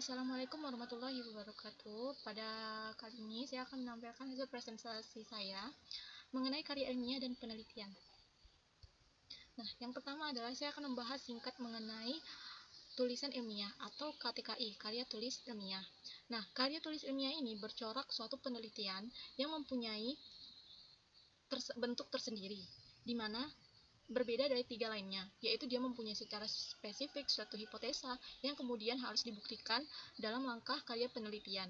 Assalamualaikum warahmatullahi wabarakatuh. Pada kali ini saya akan menampilkan hasil presentasi saya mengenai karya ilmiah dan penelitian. Nah, yang pertama adalah saya akan membahas singkat mengenai tulisan ilmiah atau KTKI, karya tulis ilmiah. Nah, karya tulis ilmiah ini bercorak suatu penelitian yang mempunyai bentuk tersendiri, di mana berbeda dari tiga lainnya, yaitu dia mempunyai secara spesifik suatu hipotesa yang kemudian harus dibuktikan dalam langkah karya penelitian.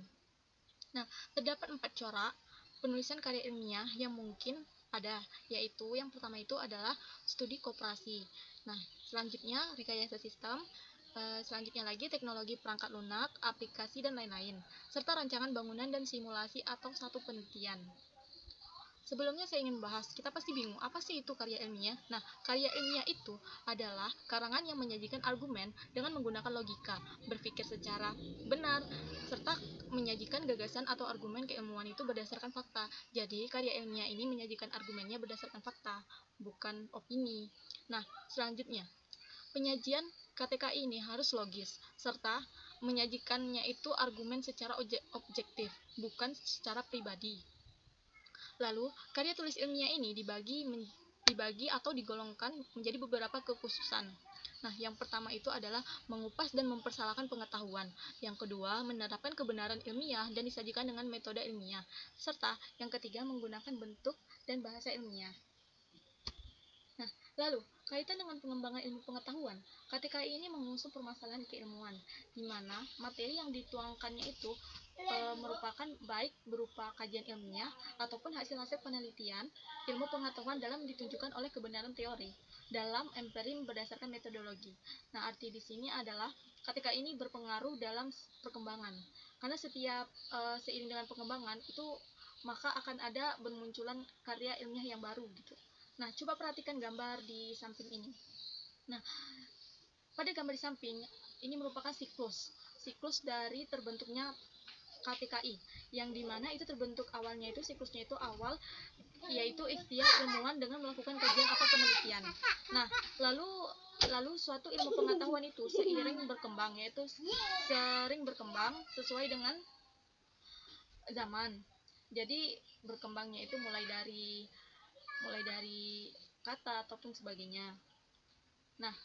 Nah, terdapat 4 corak penulisan karya ilmiah yang mungkin ada, yaitu yang pertama itu adalah studi koperasi. Nah, selanjutnya rekayasa sistem, selanjutnya lagi teknologi perangkat lunak, aplikasi, dan lain-lain, serta rancangan bangunan dan simulasi atau satu penelitian. Sebelumnya saya ingin bahas, kita pasti bingung, apa sih itu karya ilmiah? Nah, karya ilmiah itu adalah karangan yang menyajikan argumen dengan menggunakan logika, berpikir secara benar, serta menyajikan gagasan atau argumen keilmuan itu berdasarkan fakta. Jadi, karya ilmiah ini menyajikan argumennya berdasarkan fakta, bukan opini. Nah, selanjutnya, penyajian KTKI ini harus logis, serta menyajikannya itu argumen secara objektif, bukan secara pribadi. Lalu, karya tulis ilmiah ini dibagi atau digolongkan menjadi beberapa kekhususan. Nah, yang pertama itu adalah mengupas dan mempersalahkan pengetahuan. Yang kedua, menerapkan kebenaran ilmiah dan disajikan dengan metode ilmiah. Serta yang ketiga, menggunakan bentuk dan bahasa ilmiah. Nah, lalu, kaitan dengan pengembangan ilmu pengetahuan, KTKI ini mengusung permasalahan keilmuan, di mana materi yang dituangkannya itu merupakan baik berupa kajian ilmiah ataupun hasil-hasil penelitian ilmu pengetahuan dalam ditunjukkan oleh kebenaran teori dalam empiris berdasarkan metodologi. Nah, arti di sini adalah KTKI ini berpengaruh dalam perkembangan, karena setiap seiring dengan pengembangan itu maka akan ada bermunculan karya ilmiah yang baru gitu. Nah, coba perhatikan gambar di samping ini. Nah, pada gambar di samping ini merupakan siklus dari terbentuknya KTKI, yang dimana itu terbentuk awalnya itu siklusnya itu awal yaitu ikhtiar ilmuwan dengan melakukan kajian atau penelitian. Nah, lalu suatu ilmu pengetahuan itu seiring berkembang, yaitu sering berkembang sesuai dengan zaman. Jadi berkembangnya itu mulai dari kata ataupun sebagainya. Nah,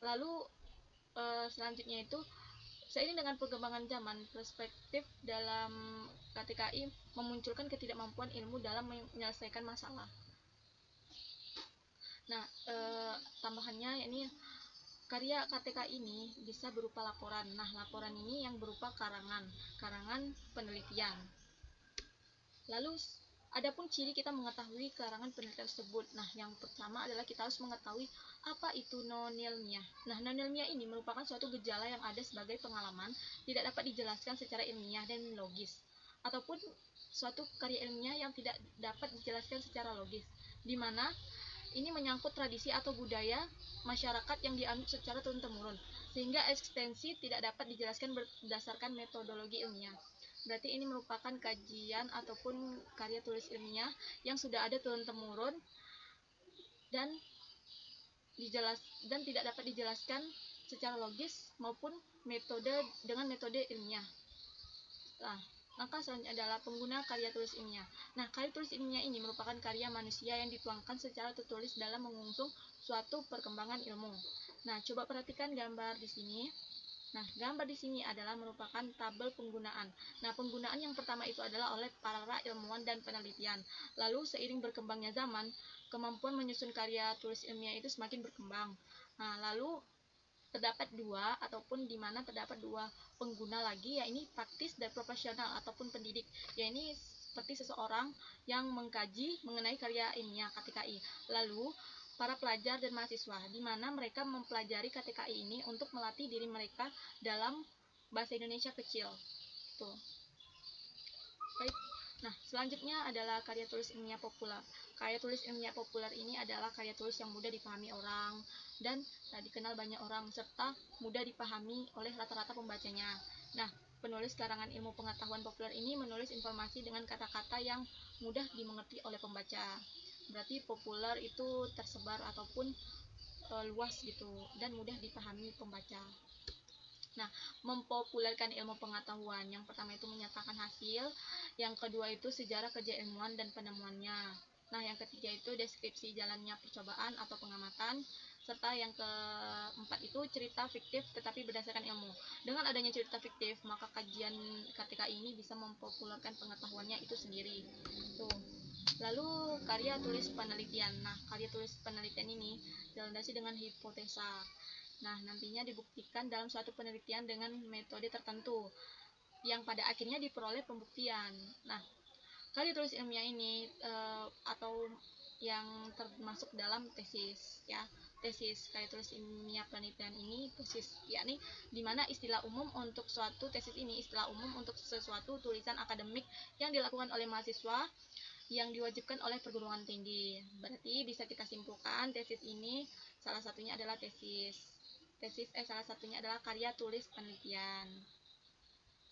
lalu selanjutnya itu seiring dengan perkembangan zaman, perspektif dalam KTKI memunculkan ketidakmampuan ilmu dalam menyelesaikan masalah. Nah, tambahannya ini karya KTKI ini bisa berupa laporan. Nah, laporan ini yang berupa karangan penelitian. Lalu, adapun ciri kita mengetahui karangan penelitian tersebut. Nah, yang pertama adalah kita harus mengetahui apa itu non-ilmiah. Nah, non-ilmiah ini merupakan suatu gejala yang ada sebagai pengalaman, tidak dapat dijelaskan secara ilmiah dan logis, ataupun suatu karya ilmiah yang tidak dapat dijelaskan secara logis, di mana ini menyangkut tradisi atau budaya masyarakat yang dianut secara turun-temurun, sehingga eksistensi tidak dapat dijelaskan berdasarkan metodologi ilmiah. Berarti ini merupakan kajian ataupun karya tulis ilmiah yang sudah ada turun-temurun dan tidak dapat dijelaskan secara logis maupun dengan metode ilmiah. Nah, maka selanjutnya adalah pengguna karya tulis ilmiah. Nah, karya tulis ilmiah ini merupakan karya manusia yang dituangkan secara tertulis dalam mengusung suatu perkembangan ilmu. Nah, coba perhatikan gambar di sini. Nah, gambar di sini adalah merupakan tabel penggunaan. Nah, penggunaan yang pertama itu adalah oleh para ilmuwan dan penelitian. Lalu, seiring berkembangnya zaman, kemampuan menyusun karya tulis ilmiah itu semakin berkembang. Nah, lalu terdapat di mana terdapat dua pengguna lagi, yaitu praktis dan profesional ataupun pendidik. Yaitu seperti seseorang yang mengkaji mengenai karya ilmiah KTKI. Lalu para pelajar dan mahasiswa, di mana mereka mempelajari KTKI ini untuk melatih diri mereka dalam bahasa Indonesia kecil. Tuh. Baik. Nah, selanjutnya adalah karya tulis ilmiah populer. Karya tulis ilmiah populer ini adalah karya tulis yang mudah dipahami orang dan dikenal banyak orang, serta mudah dipahami oleh rata-rata pembacanya. Nah, penulis karangan ilmu pengetahuan populer ini menulis informasi dengan kata-kata yang mudah dimengerti oleh pembaca. Berarti populer itu tersebar ataupun luas gitu dan mudah dipahami pembaca. Nah, mempopulerkan ilmu pengetahuan. Yang pertama itu menyatakan hasil, yang kedua itu sejarah kerja ilmuwan dan penemuannya. Nah, yang ketiga itu deskripsi jalannya percobaan atau pengamatan, serta yang keempat itu cerita fiktif tetapi berdasarkan ilmu. Dengan adanya cerita fiktif, maka kajian KTK ini bisa mempopulerkan pengetahuannya itu sendiri. Tuh. Lalu karya tulis penelitian. Nah, karya tulis penelitian ini dilandasi dengan hipotesa. Nah, nantinya dibuktikan dalam suatu penelitian dengan metode tertentu yang pada akhirnya diperoleh pembuktian. Nah, karya tulis ilmiah ini atau yang termasuk dalam tesis, ya. Tesis karya tulis ilmiah penelitian ini tesis, yakni dimana istilah umum untuk suatu tesis ini istilah umum untuk sesuatu tulisan akademik yang dilakukan oleh mahasiswa yang diwajibkan oleh perguruan tinggi. Berarti bisa kita simpulkan tesis ini salah satunya adalah salah satunya adalah karya tulis penelitian.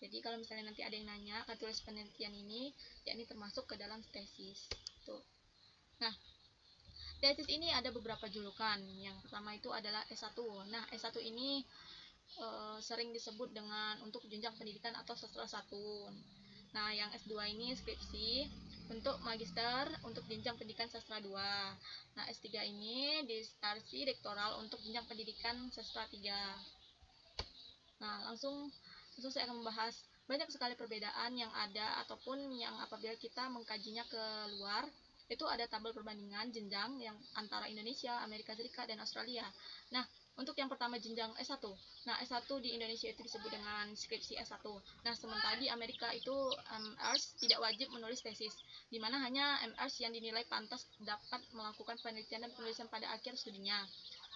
Jadi kalau misalnya nanti ada yang nanya, karya tulis penelitian ini yakni termasuk ke dalam tesis. Tuh. Nah, tesis ini ada beberapa julukan. Yang pertama itu adalah S1. Nah, S1 ini sering disebut dengan untuk jenjang pendidikan atau sastra 1. Nah, yang S2 ini skripsi untuk magister untuk jenjang pendidikan sastra 2. Nah, S3 ini disertasi doktoral untuk jenjang pendidikan sastra 3. Nah, langsung saya akan membahas banyak sekali perbedaan yang ada ataupun yang apabila kita mengkajinya ke luar, itu ada tabel perbandingan jenjang yang antara Indonesia, Amerika Serikat, dan Australia. Nah, untuk yang pertama jenjang S1. Nah, S1 di Indonesia itu disebut dengan skripsi S1. Nah, sementara di Amerika itu MRs tidak wajib menulis tesis, di mana hanya MRs yang dinilai pantas dapat melakukan penelitian dan penulisan pada akhir studinya.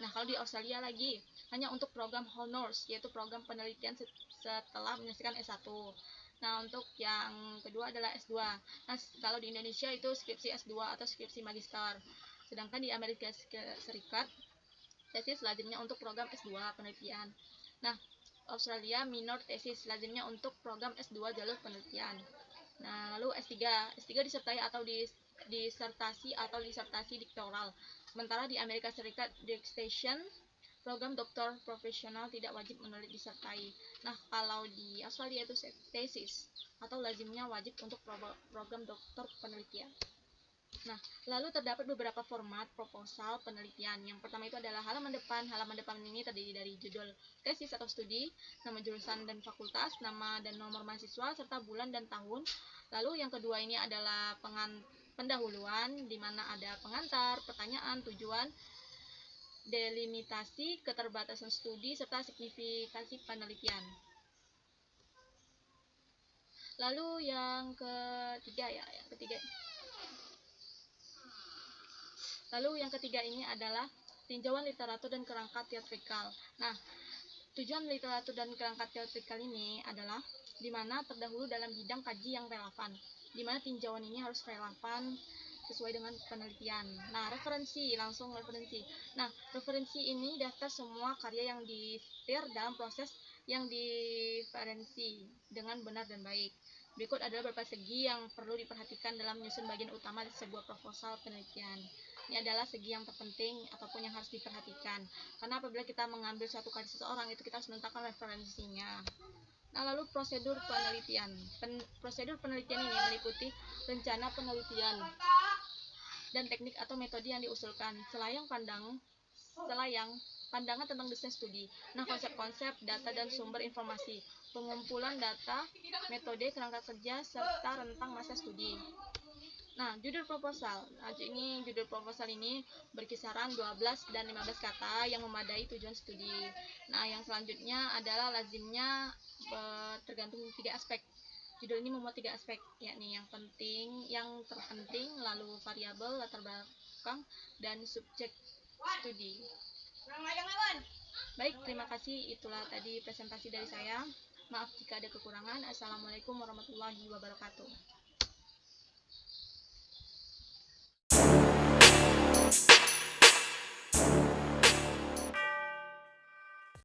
Nah, kalau di Australia lagi, hanya untuk program honors, yaitu program penelitian setelah menyelesaikan S1. Nah, untuk yang kedua adalah S2. Nah, kalau di Indonesia itu skripsi S2 atau skripsi magister. Sedangkan di Amerika Serikat, tesis lazimnya untuk program S2 penelitian. Nah, Australia minor tesis lazimnya untuk program S2 jalur penelitian. Nah, lalu S3. S3 disertai atau disertasi atau disertasi doktoral. Sementara di Amerika Serikat, dissertation program doktor profesional tidak wajib menulis disertai. Nah, kalau di Australia itu tesis atau lazimnya wajib untuk program doktor penelitian. Nah, lalu terdapat beberapa format proposal penelitian. Yang pertama itu adalah halaman depan. Halaman depan ini terdiri dari judul tesis atau studi, nama jurusan dan fakultas, nama dan nomor mahasiswa, serta bulan dan tahun. Lalu yang kedua ini adalah pendahuluan, di mana ada pengantar, pertanyaan, tujuan, delimitasi, keterbatasan studi, serta signifikasi penelitian. Lalu yang ketiga Lalu yang ketiga ini adalah tinjauan literatur dan kerangka teatrikal. Nah, tujuan literatur dan kerangka teatrikal ini adalah di mana terdahulu dalam bidang kaji yang relevan, di mana tinjauan ini harus relevan sesuai dengan penelitian. Nah, referensi. Nah, referensi ini daftar semua karya yang disetir dalam proses yang diferensi dengan benar dan baik. Berikut adalah beberapa segi yang perlu diperhatikan dalam menyusun bagian utama di sebuah proposal penelitian. Ini adalah segi yang terpenting ataupun yang harus diperhatikan. Karena apabila kita mengambil suatu karya seseorang, itu kita harus menentukan referensinya. Nah, lalu prosedur penelitian. Prosedur penelitian ini meliputi rencana penelitian dan teknik atau metode yang diusulkan, pandangan tentang desain studi. Nah, konsep-konsep, data dan sumber informasi, pengumpulan data, metode, kerangka kerja, serta rentang masa studi. Nah, judul proposal. Judul proposal ini berkisaran 12 dan 15 kata yang memadai tujuan studi. Nah, yang selanjutnya adalah lazimnya tergantung 3 aspek. Judul ini memuat 3 aspek, yakni yang terpenting, lalu variabel, latar belakang, dan subjek studi. Baik, terima kasih. Itulah tadi presentasi dari saya. Maaf jika ada kekurangan. Assalamualaikum warahmatullahi wabarakatuh.